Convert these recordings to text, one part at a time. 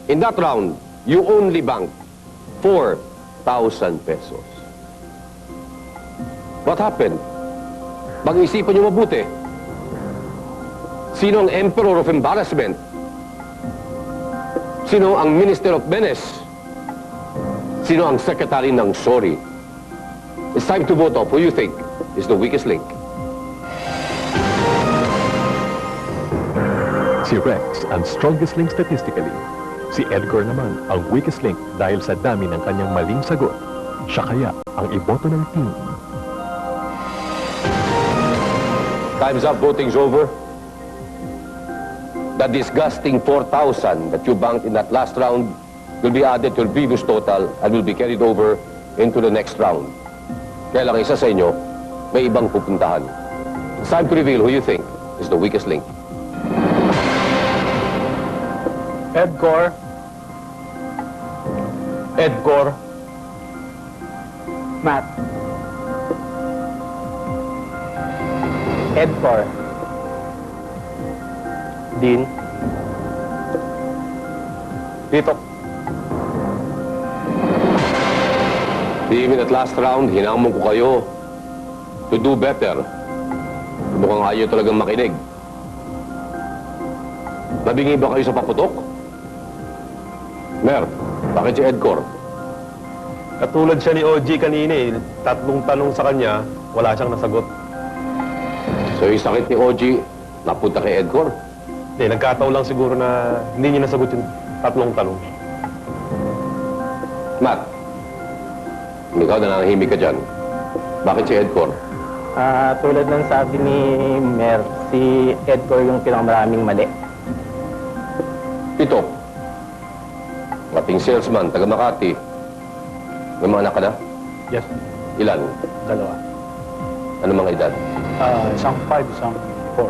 In that round, you only banked 4,000 pesos. What happened? Pag-isipan niyo mabuti. Sino ang Emperor of Embarrassment? Sino ang Minister of Menace? Sino ang Secretary ng Sorry? It's time to vote off who you think is the weakest link. Si Rex ang strongest link statistically. Si Edgar naman ang weakest link dahil sa dami ng kanyang maling sagot. Siya kaya ang iboto ng team. Time's up, voting's over. The disgusting 4,000 that you banked in that last round will be added to your previous total and will be carried over into the next round. Kaya lang isa sa inyo, may ibang pupuntahan. It's time to reveal who you think is the weakest link. Edgar. Edgar. Matt. Edgar. Dean. Tito. Even at last round, hinamon ko kayo to do better. Mukhang ayaw talagang makinig. Nabingi ba kayo sa paputok? Mer, bakit si Edgar? Katulad siya ni OG kanina eh. 3 tanong sa kanya, wala siyang nasagot. So yung sakit ni OG, napunta kay Edgar? Hindi, nagkataon lang siguro na hindi niya nasagot yung 3 tanong. Matt, ikaw na nanghimik ka dyan. Bakit si Edgar? Tulad ng sabi ni Mer, si Edgar yung pinakamaraming mali. Pito, ating salesman, taga Makati. May mga anak ka na? Yes, Ilan? 2. Ano mga edad? Isang 5, isang 4.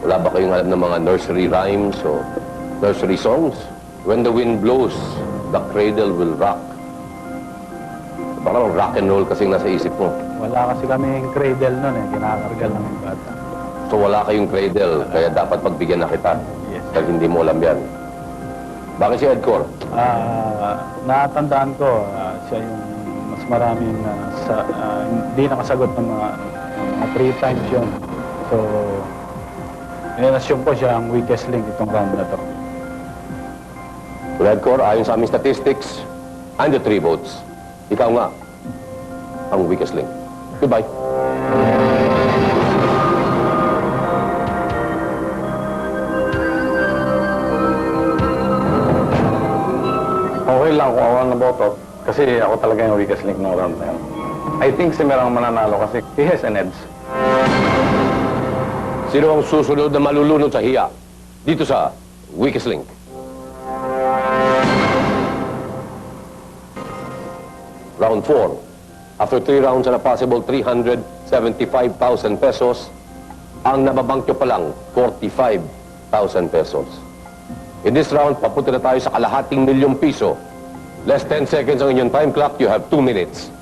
Wala ba kayong alam ng mga nursery rhymes o nursery songs? When the wind blows, the cradle will rock. Parang rock and roll kasing nasa isip mo. Wala kasi kami cradle nun eh. Kinakargal lang yung bata. So wala kayong cradle, kaya dapat pagbigyan na kita. Yes. Dahil hindi mo alam yan. Bakit si Edgar? Natandaan ko, siya yung mas maraming hindi nakasagot ng mga 3 times yun. So, in-assume ko siya ang weakest link itong round na to. Well, Edgar, ayon sa aming statistics and the 3 votes, ikaw nga ang weakest link. Goodbye. Okay lang kung ako ang naboto kasi ako talaga yung weakest link ng round na yun. I think si Mer ang mananalo kasi he has an edge. Sino ang susunod na malulunod sa hiya dito sa weakest link? Round 4. After 3 rounds and a possible 375,000 pesos, ang nababangkyo pa lang 45,000 pesos. In this round, papunta na tayo sa kalahating milyong piso. Less 10 seconds ang inyong time clock. You have 2 minutes.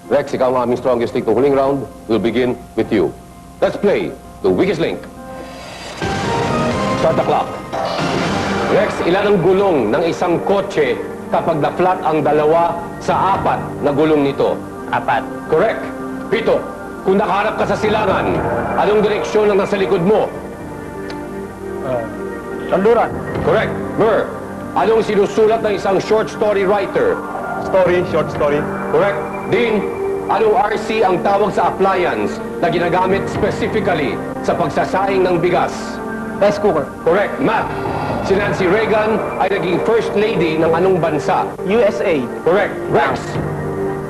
Rex, ikaw ang aming strongest link ng huling round. We'll begin with you. Let's play the weakest link. Start the clock. Rex, ilan ang gulong ng isang kotse kapag na-flat ang 2 sa 4 na gulong nito? 4. Correct. Pito, kung nakaharap ka sa silangan, anong direksyon ang nasa likod mo? Kanluran. Correct. Mer, anong sinusulat ng isang short story writer? Story, short story. Correct. Dean, anong RC ang tawag sa appliance na ginagamit specifically sa pagsasaing ng bigas? Rice cooker. Correct. Matt, si Nancy Reagan ay naging first lady ng anong bansa? USA. Correct. Rex,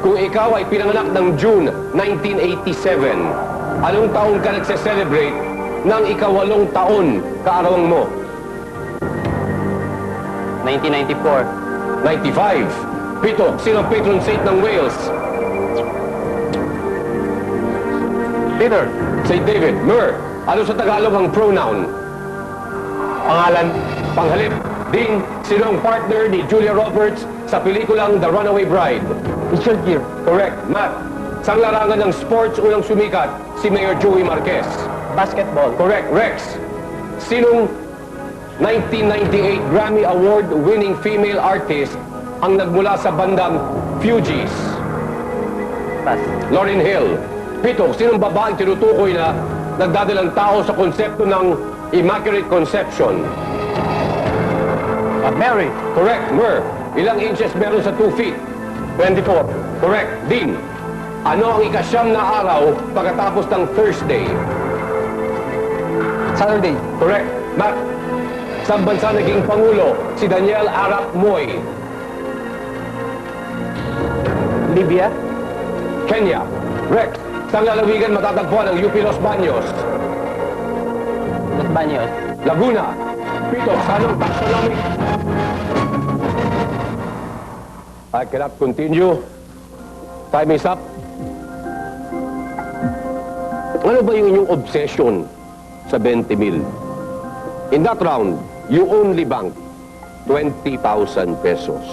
kung ikaw ay pinanganak ng June 1987, anong taon ka nagse-celebrate ng ika-8 taon kaarawan mo? 1994. 95. Pito, sino ang patron saint ng Wales? Peter. St. David. Mer, ano sa Tagalog ang pronoun? Pangalan. Panghalip. Dean, sino ang partner ni Julia Roberts sa pelikulang The Runaway Bride? Richard Gere. Correct. Matt, sang larangan ng sports unang sumikat si Mayor Joey Marquez? Basketball. Correct. Rex, sinong 1998 Grammy Award-winning female artist ang nagmula sa bandang Fugees? Pass. Lauryn Hill. 7, sinong babaeng tinutukoy na nagdadalang tao sa konsepto ng Immaculate Conception? Mary. Correct. Mer. Ilang inches meron sa 2 feet? 24. Correct. Dean. Ano ang ikasyam na araw pagkatapos ng Thursday? Saturday. Correct. Matt. Sa bansa naging Pangulo, si Daniel Arap Moy. Libya. Kenya. Rex. Sa lalawigan matatagpuan ang UP Los Baños. Los Baños. Laguna. 7, sanong taxonomic. I cannot continue. Time is up. Ano ba yung inyong obsession sa 20 mil? In that round, you only bank 20,000 pesos.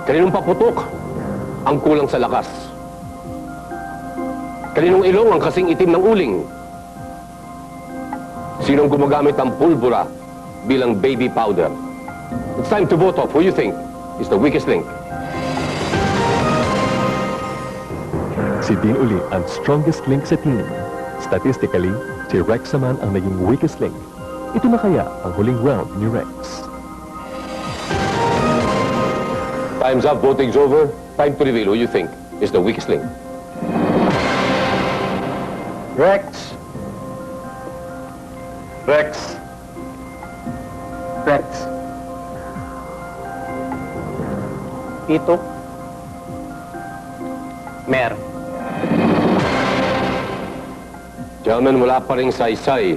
Kaninong paputok ang kulang sa lakas? Kaninong ilong ang kasing itim ng uling? Sinong gumagamit ng pulbura bilang baby powder? It's time to vote off. Who you think is the weakest link? Si Dean uli ang strongest link sa team. Statistically, si Rex naman ang naging weakest link. Ito na kaya ang huling round ni Rex. Time's up. Voting's over. Time to reveal who you think is the weakest link. Rex. Rex. Rex. Ito. Mer. Gentlemen, wala pa ring saysay